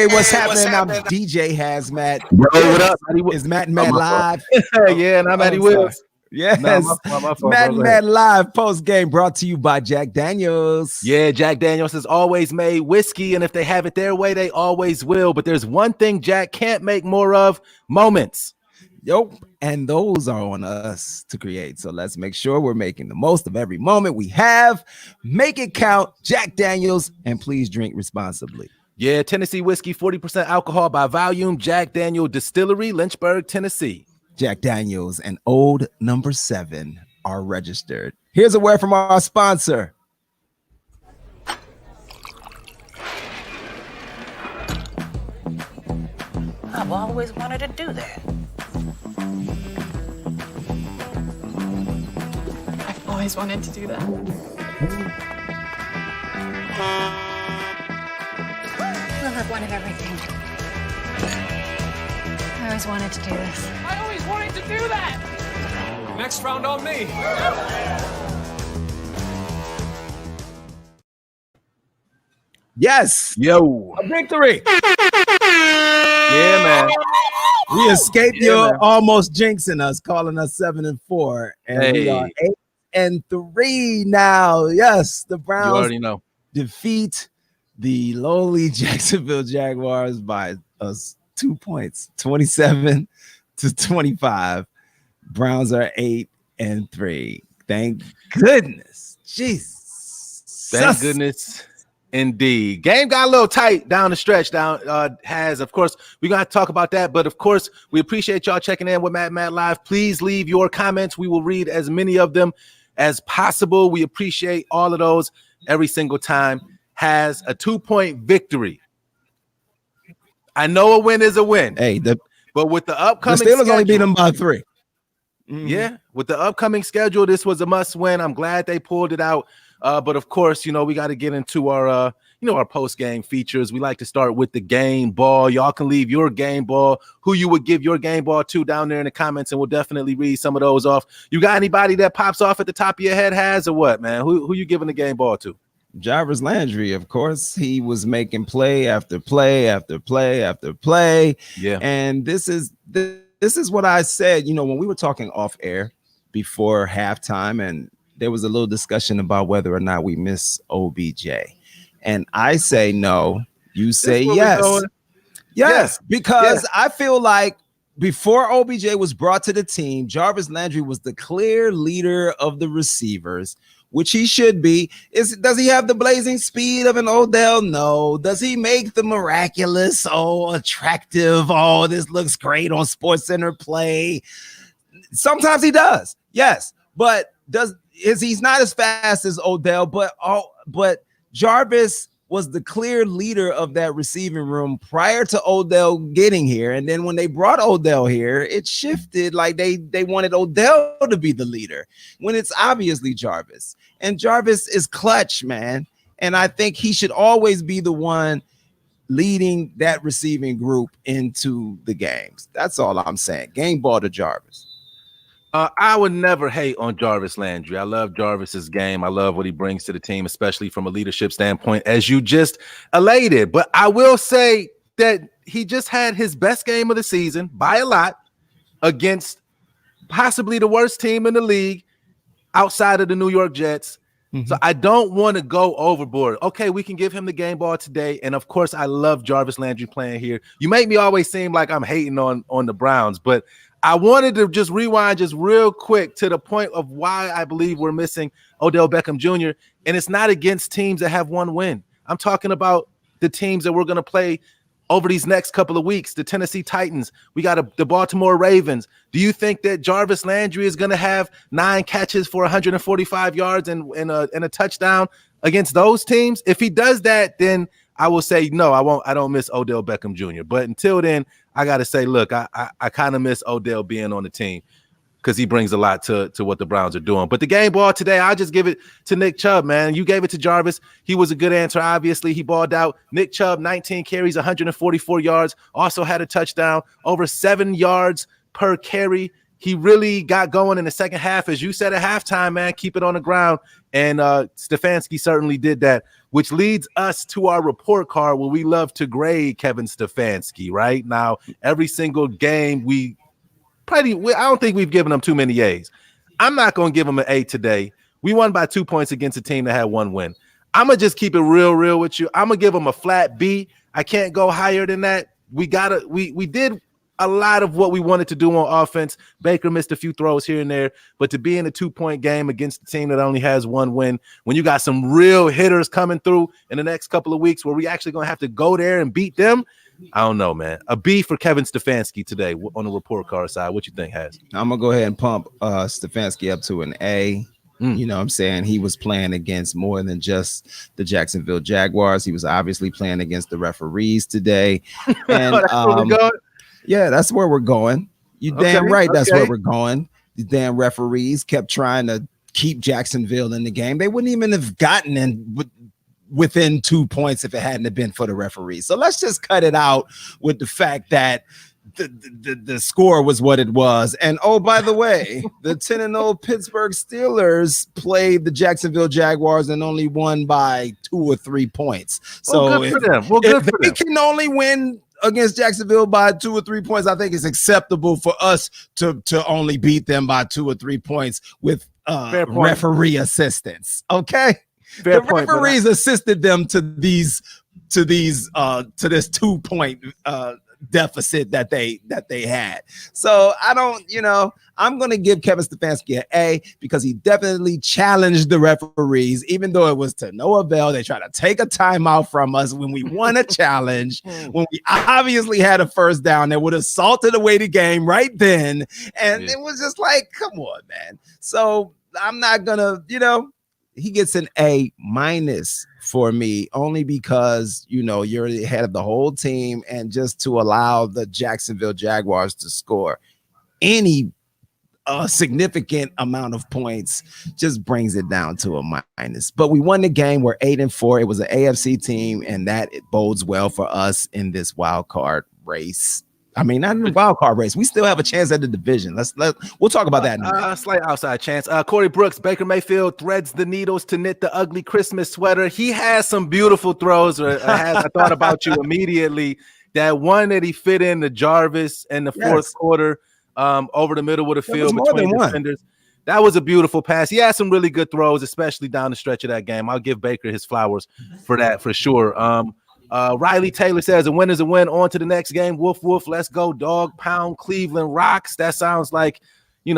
what's happening? I'm DJ HazMatt. Yo, what up? Is Matt and Matt live? Yeah, and I'm Matty Willz. Yes, my fault, Matt and Matt live post game brought to you by Jack Daniels. Yeah, Jack Daniels has always made whiskey, and if they have it their way, they always will. But there's one thing Jack can't make more of: moments. Yup, and those are on us to create. So let's make sure we're making the most of every moment we have. Make it count, Jack Daniels, and please drink responsibly. Yeah, Tennessee whiskey, 40% alcohol by volume. Jack Daniel Distillery, Lynchburg, Tennessee. Jack Daniels and Old Number 7 are registered. Here's a word from our sponsor. I've always wanted to do that. I've always wanted to do that. We'll have one of everything. I always wanted to do this. I always wanted to do that! Next round on me. Yes. Yo. A victory. Yeah, man. We escaped your almost jinxing us, calling us 7-4. And we are 8-3 now. Yes, the Browns You already know. defeat the lowly Jacksonville Jaguars by us 2 points, 27-25. Browns are 8-3. Thank goodness. Jesus. Thank goodness. Indeed. Game got a little tight down the stretch. Of course, we're going to talk about that. But of course, we appreciate y'all checking in with Matt and Matt Live. Please leave your comments. We will read as many of them as possible. We appreciate all of those every single time. Has a 2-point victory. I know a win is a win. Hey, but with the upcoming Steelers schedule, only beat them by 3. Mm-hmm. Yeah, with the upcoming schedule, this was a must win. I'm glad they pulled it out. But of course, we got to get into our our post game features. We like to start with the game ball. Y'all can leave your game ball, who you would give your game ball to, down there in the comments, and we'll definitely read some of those off. You got anybody that pops off at the top of your head, Has, or what, man? Who you giving the game ball to? Jarvis Landry, of course. He was making play after play after play after play. Yeah. And this is what I said, when we were talking off air before halftime, and there was a little discussion about whether or not we miss OBJ. And I say no. You say yes. Yes, because I feel like before OBJ was brought to the team, Jarvis Landry was the clear leader of the receivers, which he should be. Does he have the blazing speed of an Odell? No. Does he make the miraculous, attractive, this looks great on SportsCenter play? Sometimes he does, yes. But he's not as fast as Odell, but Jarvis was the clear leader of that receiving room prior to Odell getting here. And then when they brought Odell here, it shifted. Like they wanted Odell to be the leader when it's obviously Jarvis. And Jarvis is clutch, man. And I think he should always be the one leading that receiving group into the games. That's all I'm saying. Game ball to Jarvis. I would never hate on Jarvis Landry. I love Jarvis's game. I love what he brings to the team, especially from a leadership standpoint, as you just elated. But I will say that he just had his best game of the season by a lot against possibly the worst team in the league outside of the New York Jets. Mm-hmm. So I don't want to go overboard. Okay, we can give him the game ball today. And of course, I love Jarvis Landry playing here. You make me always seem like I'm hating on the Browns, but I wanted to just rewind just real quick to the point of why I believe we're missing Odell Beckham Jr. And it's not against teams that have one win. I'm talking about the teams that we're going to play over these next couple of weeks. The Tennessee Titans. We got the Baltimore Ravens. Do you think that Jarvis Landry is going to have 9 catches for 145 yards and a touchdown against those teams? If he does that, then I will say, no, I won't. I don't miss Odell Beckham Jr. But until then, I got to say, look, I kind of miss Odell being on the team because he brings a lot to what the Browns are doing. But the game ball today, I'll just give it to Nick Chubb, man. You gave it to Jarvis. He was a good answer, obviously. He balled out. Nick Chubb, 19 carries, 144 yards, also had a touchdown, over 7 yards per carry. he really got going in the second half, as you said at halftime, man. Keep it on the ground, and Stefanski certainly did that, which leads us to our report card where we love to grade Kevin Stefanski. Right now, every single game I don't think we've given him too many A's. I'm not going to give him an A today. We won by 2 points against a team that had one win. I'm going to just keep it real with you. I'm going to give him a flat B. I can't go higher than that. We did a lot of what we wanted to do on offense. Baker missed a few throws here and there, but to be in a 2-point game against a team that only has one win, when you got some real hitters coming through in the next couple of weeks where we actually going to have to go there and beat them, I don't know, man. A B for Kevin Stefanski today on the report card side. What you think, Haz? I'm going to go ahead and pump Stefanski up to an A. You know what I'm saying? He was playing against more than just the Jacksonville Jaguars. He was obviously playing against the referees today. And yeah, that's where we're going. You damn right. That's where we're going. The damn referees kept trying to keep Jacksonville in the game. They wouldn't even have gotten in within 2 points if it hadn't have been for the referees. So let's just cut it out with the fact that the score was what it was. And oh, by the way, the 10-0 Pittsburgh Steelers played the Jacksonville Jaguars and only won by 2 or 3 points. So good for them. Well, good for them. They can only win against Jacksonville by 2 or 3 points. I think it's acceptable for us to only beat them by 2 or 3 points with referee assistance. Okay. The referees assisted them to this 2 point deficit that they had. So I don't, I'm going to give Kevin Stefanski an A because he definitely challenged the referees, even though it was to no avail. They tried to take a timeout from us when we won a challenge, when we obviously had a first down that would have salted away the game right then. And it was just like, come on, man. So I'm not going to, he gets an A- for me, only because, you're the head of the whole team, and just to allow the Jacksonville Jaguars to score any significant amount of points just brings it down to a minus. But we won the game. We're 8-4. It was an AFC team, and that bodes well for us in this wild card race. I mean, not in the wild card race. We still have a chance at the division. We'll talk about that in a minute. Slight outside chance. Corey Brooks, Baker Mayfield threads the needles to knit the ugly Christmas sweater. He has some beautiful throws. I thought about you immediately. That one that he fit in the Jarvis in the fourth quarter, over the middle of the field between defenders. That was a beautiful pass. He had some really good throws, especially down the stretch of that game. I'll give Baker his flowers for that for sure. Riley Taylor says a win is a win. On to the next game. Woof woof. Let's go. Dog pound. Cleveland rocks. That sounds like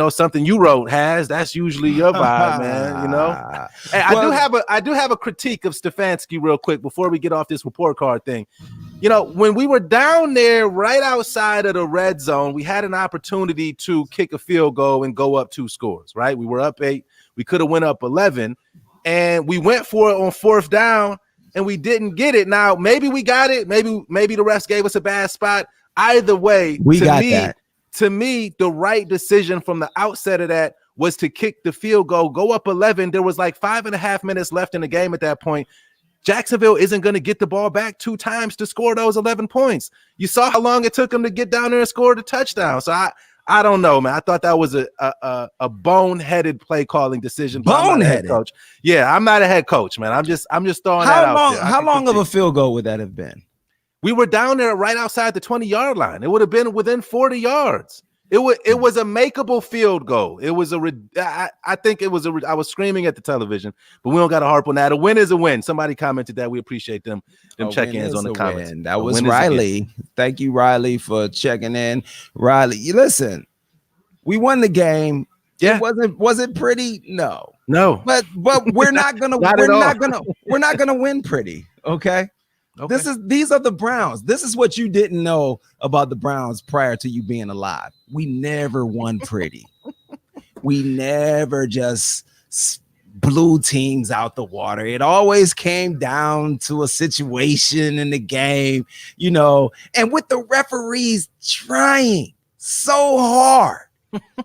something you wrote. That's usually your vibe, man. Hey, I do have a critique of Stefanski real quick before we get off this report card thing. When we were down there right outside of the red zone, we had an opportunity to kick a field goal and go up 2 scores. Right, we were up 8. We could have went up 11, and we went for it on 4th down. And we didn't get it. Now, maybe we got it. Maybe the refs gave us a bad spot. Either way, to me, the right decision from the outset of that was to kick the field goal, go up 11. There was like 5.5 minutes left in the game at that point. Jacksonville isn't going to get the ball back 2 times to score those 11 points. You saw how long it took them to get down there and score the touchdown. So I don't know, man. I thought that was a boneheaded play calling decision. Boneheaded, coach. Yeah, I'm not a head coach, man. I'm just throwing that out there. How long of a field goal would that have been? We were down there right outside the 20-yard line. It would have been within 40 yards. It was a makeable field goal. I was screaming at the television, but we don't got to harp on that. A win is a win. Somebody commented that. We appreciate them check-ins on the comments. That was Riley. Thank you, Riley, for checking in. Riley, listen, we won the game. Yeah. Was it pretty? No. But we're not gonna we're not gonna win pretty. Okay. These are the Browns. This is what you didn't know about the Browns prior to you being alive. We never won pretty. We never just blew teams out the water. It always came down to a situation in the game, and with the referees trying so hard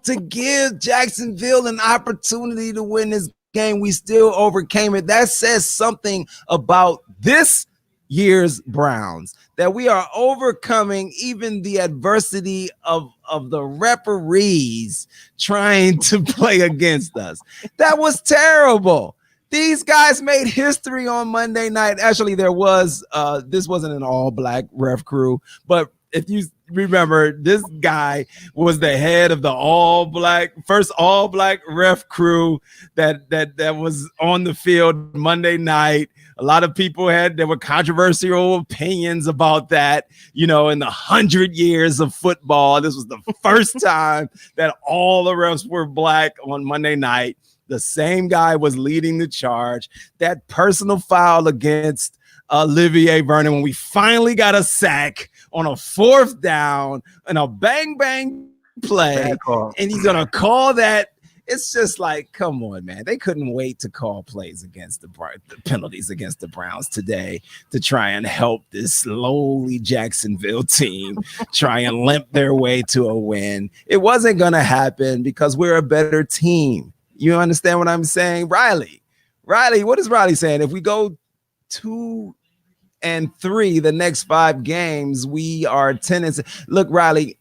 to give Jacksonville an opportunity to win this game, we still overcame it. That says something about this years Browns, that we are overcoming even the adversity of the referees trying to play against us. That was terrible. These guys made history on Monday night. Actually, there was this wasn't an all-black ref crew, but if you remember, this guy was the head of the first all-black ref crew that was on the field Monday night. A lot of people there were controversial opinions about that. In the 100 years of football, this was the first time that all the refs were black on Monday night. The same guy was leading the charge. That personal foul against Olivier Vernon, when we finally got a sack on a 4th down and a bang play, and he's gonna call that. It's just like, come on, man. They couldn't wait to call plays against the penalties against the Browns today to try and help this lowly Jacksonville team try and limp their way to a win. It wasn't gonna happen because we're a better team. You understand what I'm saying? Riley, what is Riley saying? If we go 2-3 the next 5 games, we are 10. Look, Riley,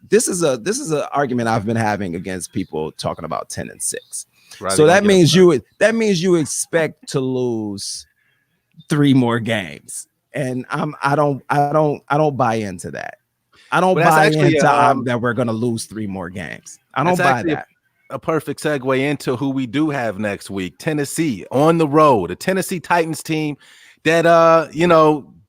this is an argument I've been having against people talking about 10-6. Riley, so that means you expect to lose 3 more games, and I don't buy into that. I don't buy into that we're going to lose 3 more games. I don't buy that. A perfect segue into who we do have next week. Tennessee on the road, a Tennessee Titans team that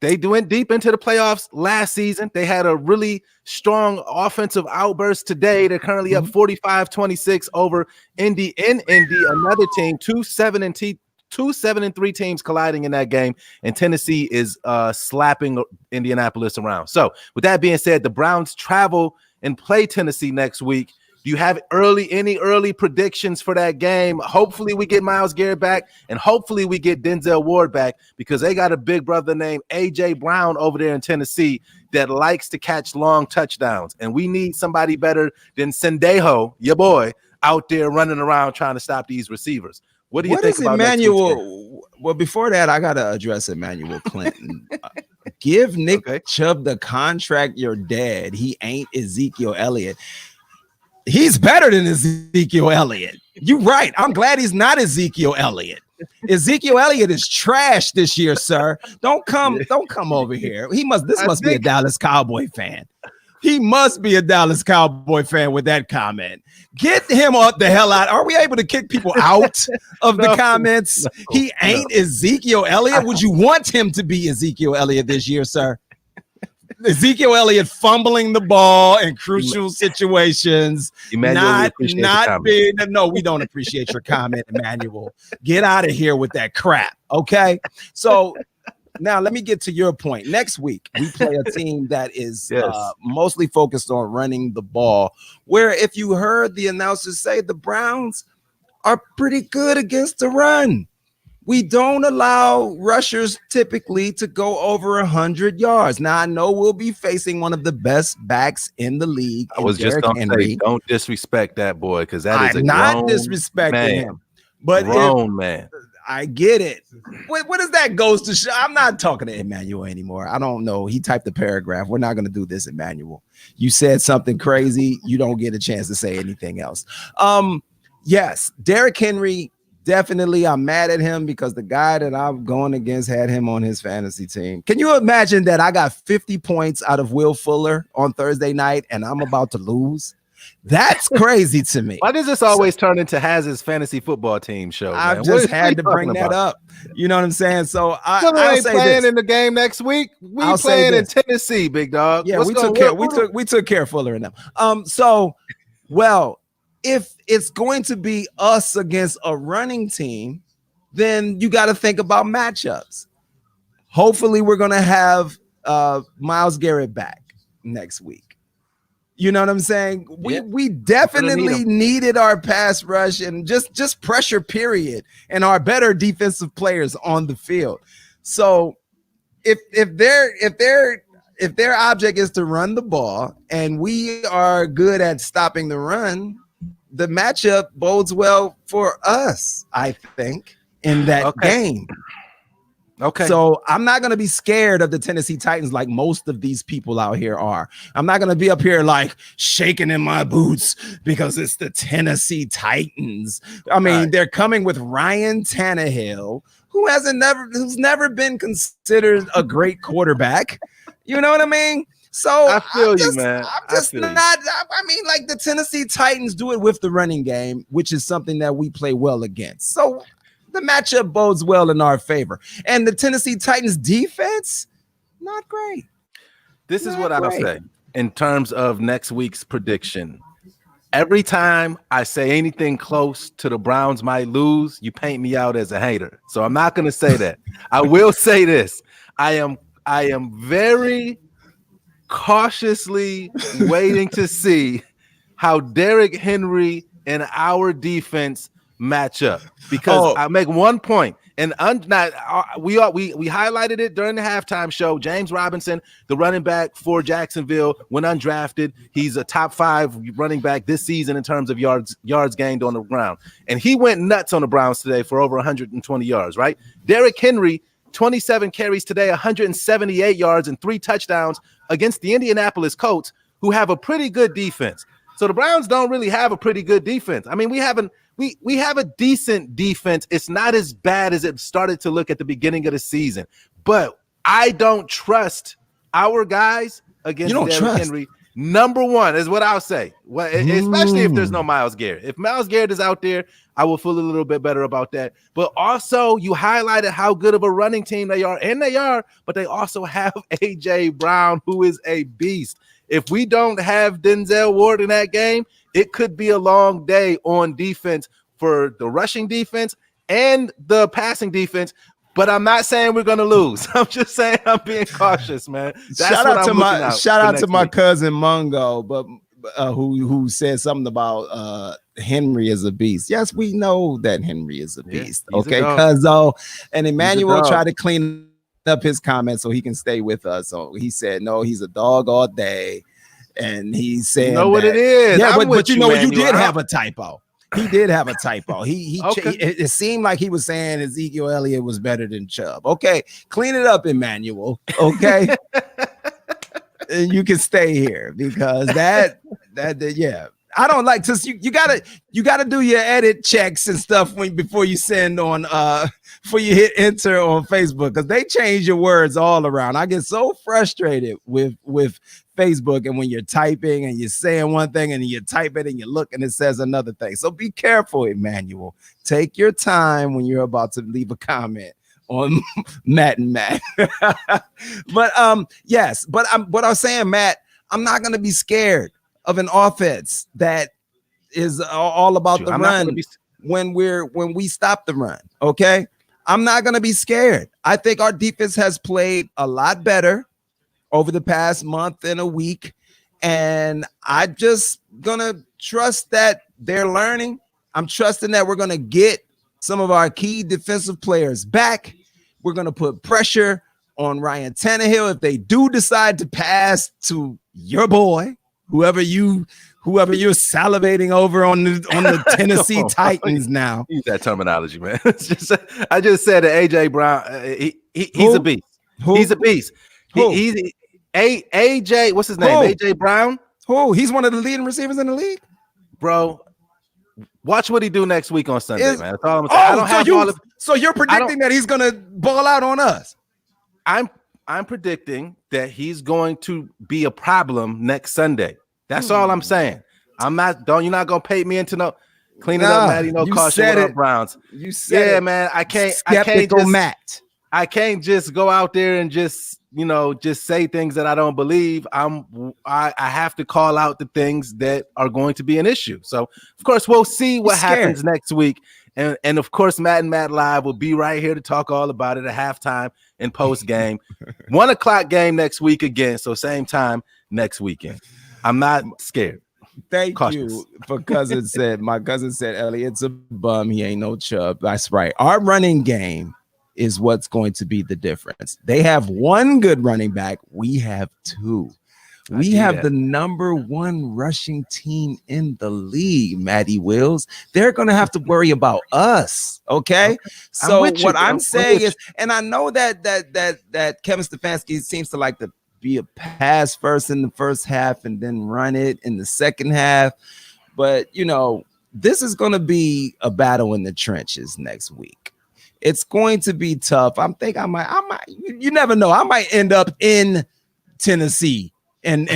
they went deep into the playoffs last season. They had a really strong offensive outburst today. They're currently up 45-26 over Indy in Indy. Another team, 2-7-3 teams colliding in that game, and Tennessee is slapping Indianapolis around. So with that being said, the Browns travel and play Tennessee next week. Do you have any early predictions for that game? Hopefully we get Myles Garrett back, and hopefully we get Denzel Ward back, because they got a big brother named A.J. Brown over there in Tennessee that likes to catch long touchdowns. And we need somebody better than Sendejo, your boy, out there running around trying to stop these receivers. What do you think about Emmanuel? Well, before that, I got to address Emmanuel Clinton. Give Nick Chubb the contract you're dead. He ain't Ezekiel Elliott. He's better than Ezekiel Elliott. You're right. I'm glad he's not Ezekiel Elliott. Ezekiel Elliott is trash this year, sir. Don't come over here. This must be a Dallas Cowboy fan. He must be a Dallas Cowboy fan with that comment. Get him up the hell out. Are we able to kick people out of the comments? He ain't Ezekiel Elliott. Would you want him to be Ezekiel Elliott this year, sir? Ezekiel Elliott fumbling the ball in crucial situations. Emmanuel, no, we don't appreciate your comment, Emmanuel. Get out of here with that crap. Okay. So now let me get to your point. Next week, we play a team that is mostly focused on running the ball, where if you heard the announcers say, the Browns are pretty good against the run. We don't allow rushers typically to go over 100 yards. Now, I know we'll be facing one of the best backs in the league. I was just going to say, don't disrespect that boy, because that is not disrespecting him. But man. I get it. What does that goes to show? I'm not talking to Emmanuel anymore. I don't know. He typed a paragraph. We're not going to do this, Emmanuel. You said something crazy. You don't get a chance to say anything else. Yes, Derrick Henry. Definitely, I'm mad at him because the guy that I'm going against had him on his fantasy team. Can you imagine that I got 50 points out of Will Fuller on Thursday night and I'm about to lose? That's crazy to me. Why does this always turn into Haz's fantasy football team show? I just had to bring that up. You know what I'm saying? So I ain't playing in the game next week. We playing in Tennessee, big dog. Yeah, we took care of Fuller and them. If it's going to be us against a running team, then you got to think about matchups. Hopefully, we're going to have Myles Garrett back next week. You know what I'm saying? We definitely needed our pass rush and just pressure, period, and our better defensive players on the field. So if their object is to run the ball and we are good at stopping the run, the matchup bodes well for us, I think, in that game. Okay. So I'm not going to be scared of the Tennessee Titans like most of these people out here are. I'm not going to be up here like shaking in my boots because it's the Tennessee Titans. I mean, they're coming with Ryan Tannehill, who's never been considered a great quarterback. You know what I mean? So I feel you, man. I mean, like the Tennessee Titans do it with the running game, which is something that we play well against. So the matchup bodes well in our favor. And the Tennessee Titans defense, not great. This is what I'll say in terms of next week's prediction. Every time I say anything close to the Browns might lose, you paint me out as a hater. So I'm not going to say that. I will say this. I am very cautiously waiting to see how Derrick Henry and our defense match up, because I make one point, and we highlighted it during the halftime show. James Robinson, the running back for Jacksonville, went undrafted. He's a top 5 running back this season in terms of yards gained on the ground, and he went nuts on the Browns today for over 120 yards. Right, Derrick Henry, 27 carries today, 178 yards and 3 touchdowns against the Indianapolis Colts, who have a pretty good defense. So the Browns don't really have a pretty good defense. I mean, we have a decent defense. It's not as bad as it started to look at the beginning of the season, but I don't trust our guys against Derrick Henry. Number one is what I'll say. Well, especially if there's no Myles Garrett. If Myles Garrett is out there, I will feel a little bit better about that. But also, you highlighted how good of a running team they are, and they are, but they also have A.J. Brown, who is a beast. If we don't have Denzel Ward in that game, it could be a long day on defense for the rushing defense and the passing defense. But I'm not saying we're going to lose. I'm just saying I'm being cautious, man. Shout out to my cousin Mungo, but who said something about Henry is a beast. Yes, we know that Henry is a beast. Okay, Cuzzo. And Emmanuel tried to clean up his comments so he can stay with us. So he said, no, he's a dog all day. And he's saying, you know what it is. Yeah, but you know what? You did have a typo. He did have a typo. It seemed like he was saying Ezekiel Elliott was better than Chubb. Okay, clean it up, Emmanuel. Okay. And you can stay here because that I don't like to. You gotta do your edit checks and stuff before you send on before you hit enter on Facebook, because they change your words all around. I get so frustrated with Facebook, and when you're typing and you're saying one thing and you type it and you look and it says another thing. So be careful, Emmanuel. Take your time when you're about to leave a comment on Matt and Matt. But what I was saying, Matt, I'm not going to be scared of an offense that is all about the run when we stop the run. Okay, I'm not going to be scared. I think our defense has played a lot better over the past month and a week, and I'm just gonna trust that they're learning. I'm trusting that we're gonna get some of our key defensive players back. We're gonna put pressure on Ryan Tannehill if they do decide to pass to your boy, whoever you're salivating over on the Tennessee Titans now. Use that terminology, man. I just said that AJ Brown, he's a beast. He's a beast. He's AJ, what's his name? AJ Brown. He's one of the leading receivers in the league, bro. Watch what he do next week on Sunday, man. That's all I'm saying. So you're predicting that he's gonna ball out on us? I'm predicting that he's going to be a problem next Sunday. That's all I'm saying. You're not gonna pay me into no clean it up, Matty. No caution with Browns. You said, man. I can't Matt. I can't just go out there and just say things that I don't believe. I have to call out the things that are going to be an issue. So of course we'll see what happens next week. And of course, Matt and Matt Live will be right here to talk all about it at halftime and post game. 1:00 game next week again. So same time next weekend. I'm not scared. Thank you for cousin said. My cousin said, Elliott's a bum. He ain't no Chubb. That's right. Our running game is what's going to be the difference. They have one good running back. We have two. We have the #1 rushing team in the league, Matty Willz. They're going to have to worry about us. Okay. So what I'm saying is, and I know that Kevin Stefanski seems to like to be a pass first in the first half and then run it in the second half. But, this is going to be a battle in the trenches next week. It's going to be tough. I might, you never know. I might end up in Tennessee and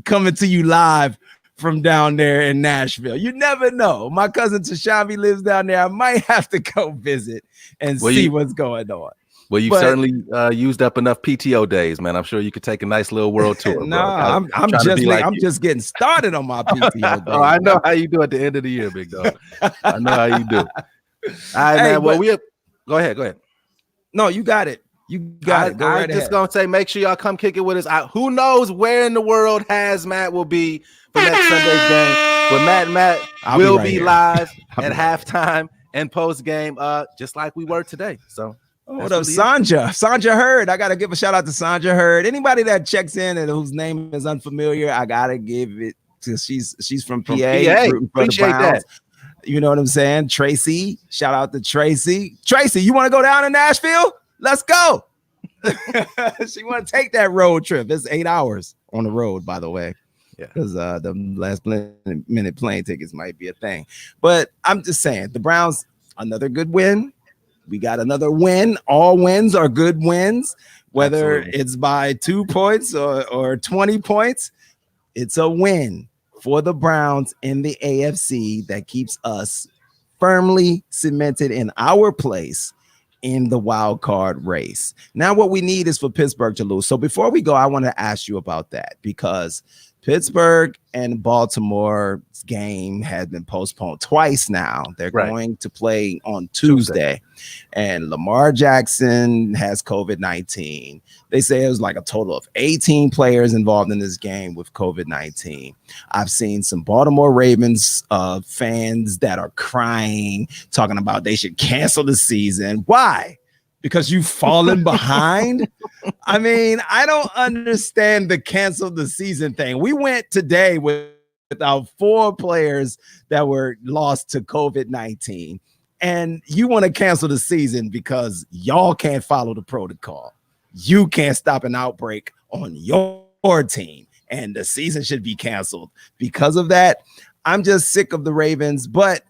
coming to you live from down there in Nashville. You never know. My cousin Tashavi lives down there. I might have to go visit and see what's going on. Well, you've certainly used up enough PTO days, man. I'm sure you could take a nice little world tour. No, I'm just getting started on my PTO days. Oh, I know how you do at the end of the year, big dog. I know how you do. All right, man. Well, go ahead. No, you got it. You got it. I'm just gonna say, make sure y'all come kick it with us. Who knows where in the world HazMatt will be for next Sunday's game? But Matt and Matt will be live at halftime and post game, just like we were today. So. What up, Sanja? Sanja Hurd. I gotta give a shout out to Sanja Hurd. Anybody that checks in and whose name is unfamiliar, I gotta give it to. She's from PA. Appreciate that. You know what I'm saying? Tracy. Shout out to Tracy. Tracy, you want to go down to Nashville? Let's go. She want to take that road trip. It's 8 hours on the road, by the way. Yeah, because the last minute plane tickets might be a thing. But I'm just saying, the Browns, another good win. We got another win. All wins are good wins, whether it's by 2 points or 20 points. It's a win for the Browns in the AFC that keeps us firmly cemented in our place in the wild card race. Now what we need is for Pittsburgh to lose. So before we go, I want to ask you about that, because Pittsburgh and Baltimore's game has been postponed twice now. They're going to play on Tuesday. And Lamar Jackson has COVID-19. They say it was like a total of 18 players involved in this game with COVID-19. I've seen some Baltimore Ravens fans that are crying, talking about they should cancel the season. Why? Because you've fallen behind? I mean, I don't understand the cancel the season thing. We went today with our 4 players that were lost to COVID-19, and you want to cancel the season because y'all can't follow the protocol. You can't stop an outbreak on your team, and the season should be canceled because of that. I'm just sick of the Ravens, but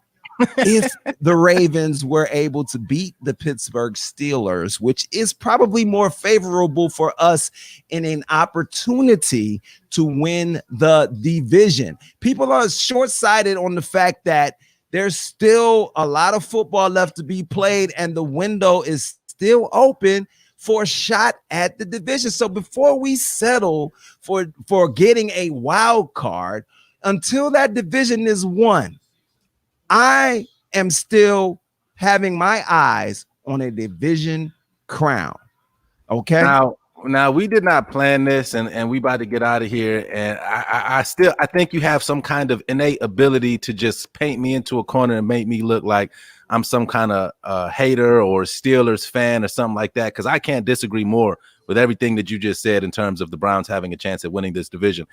if the Ravens were able to beat the Pittsburgh Steelers, which is probably more favorable for us in an opportunity to win the division. People are short-sighted on the fact that there's still a lot of football left to be played, and the window is still open for a shot at the division. So before we settle for getting a wild card, until that division is won, I am still having my eyes on a division crown. Okay. Now we did not plan this, and we about to get out of here. And I think you have some kind of innate ability to just paint me into a corner and make me look like I'm some kind of hater or Steelers fan or something like that. Because I can't disagree more with everything that you just said in terms of the Browns having a chance at winning this division.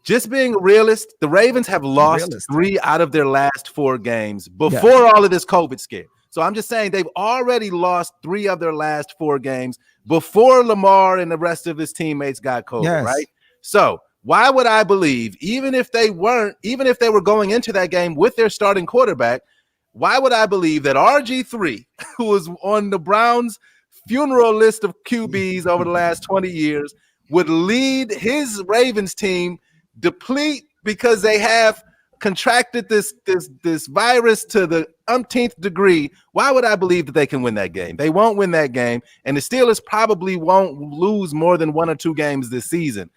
Just being a realist, the Ravens have lost 3 out of their last 4 games before all of this COVID scare. So I'm just saying they've already lost 3 of their last 4 games before Lamar and the rest of his teammates got COVID, right? So why would I believe, even if they were going into that game with their starting quarterback, why would I believe that RG3, who was on the Browns' funeral list of QBs over the last 20 years, would lead his Ravens team deplete because they have contracted this virus to the umpteenth degree? Why would I believe that they can win that game? They won't win that game, and the Steelers probably won't lose more than 1 or 2 games this season.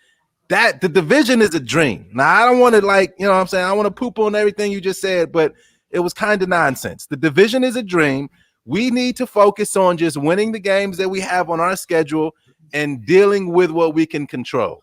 That the division is a dream. Now, I don't want to what I'm saying, I want to poop on everything you just said, but it was kind of nonsense. The division is a dream. We need to focus on just winning the games that we have on our schedule and dealing with what we can control.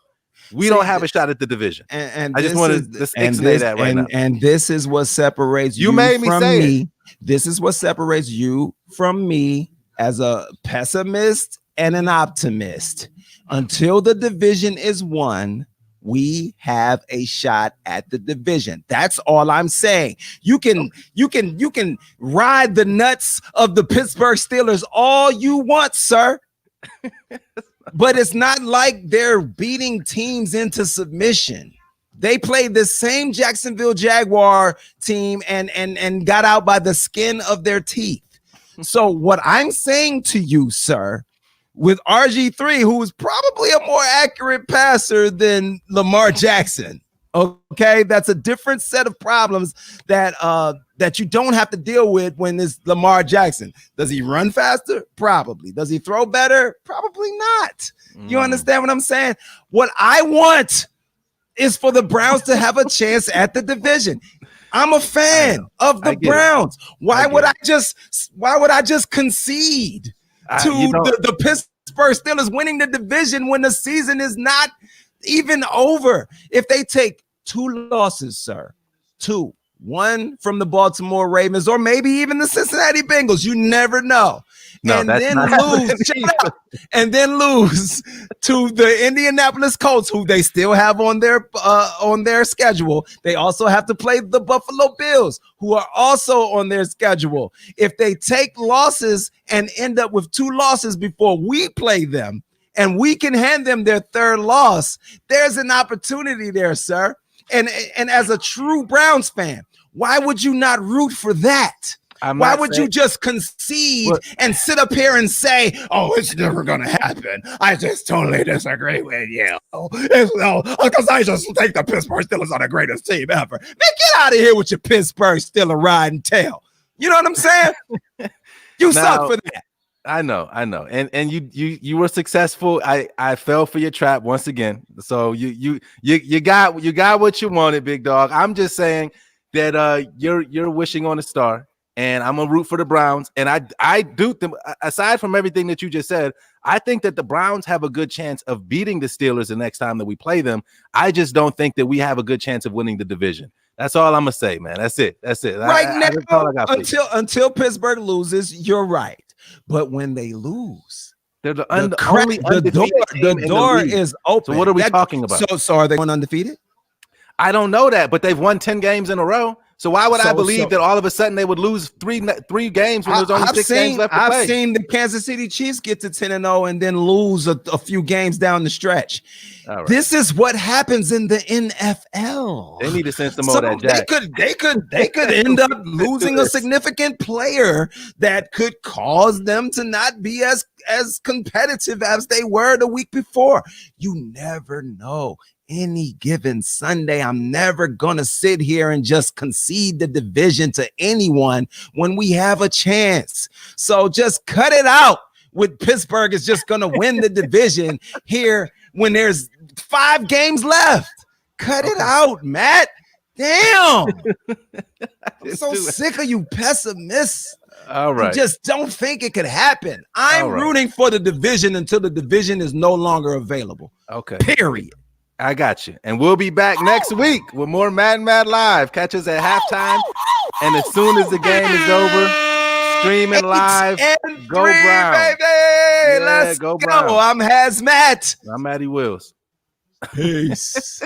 We don't have a shot at the division. And I just want to ixnay that right now. And this is what separates you made me from say me. It. This is what separates you from me as a pessimist and an optimist. until the division is won, we have a shot at the division. That's all I'm saying. You can ride the nuts of the Pittsburgh Steelers all you want, sir. But it's not like they're beating teams into submission. They played the same Jacksonville Jaguar team and got out by the skin of their teeth. So what I'm saying to you, sir, with RG3, who is probably a more accurate passer than Lamar Jackson, okay, that's a different set of problems that you don't have to deal with when it's Lamar Jackson. Does he run faster? Probably. Does he throw better? Probably not. You understand what I'm saying? What I want is for the Browns to have a chance at the division. I'm a fan of the Browns. Why would I just concede to the Pittsburgh Steelers winning the division when the season is not even over? If they take 2 losses, sir, 2, 1 from the Baltimore Ravens, or maybe even the Cincinnati Bengals, you never know. No, and then lose to the Indianapolis Colts, who they still have on their schedule. They also have to play the Buffalo Bills, who are also on their schedule. If they take losses and end up with 2 losses before we play them, and we can hand them their 3rd loss, there's an opportunity there, sir. And as a true Browns fan, why would you not root for that? Why would you just concede and sit up here and say, oh, it's never going to happen? I just totally disagree with you. Because I just think the Pittsburgh Steelers are the greatest team ever. Man, get out of here with your Pittsburgh Steelers riding tail. You know what I'm saying? You suck for that. I know. And you were successful. I fell for your trap once again. So you got what you wanted, big dog. I'm just saying that you're wishing on a star. And I'm gonna root for the Browns. And I do them, aside from everything that you just said, I think that the Browns have a good chance of beating the Steelers the next time that we play them. I just don't think that we have a good chance of winning the division. That's all I'm gonna say, man. That's it. Right now, until Pittsburgh loses, you're right. But when they lose, they're the door is open. So what are we talking about? So are they going undefeated? I don't know that, but they've won 10 games in a row. So why would I believe that all of a sudden they would lose three games when there's only 6 games left to play? I've seen the Kansas City Chiefs get to 10-0 and then lose a few games down the stretch. Right. This is what happens in the NFL. They need to send some more of that jack. They could end up losing a significant player that could cause them to not be as competitive as they were the week before. You never know. Any given Sunday, I'm never gonna sit here and just concede the division to anyone when we have a chance. So just cut it out with Pittsburgh is just gonna win the division here when there's 5 games left. Cut it out, Matt. Damn. I'm so sick of you pessimists. All right. You just don't think it could happen. I'm rooting for the division until the division is no longer available. Okay. Period. I got you. And we'll be back next week with more Matt and Matt Live. Catch us at halftime. And as soon as the game is over, streaming live. Go Browns. Baby. Yeah, Let's go Browns. I'm HazMatt. I'm Matty Willz. Peace.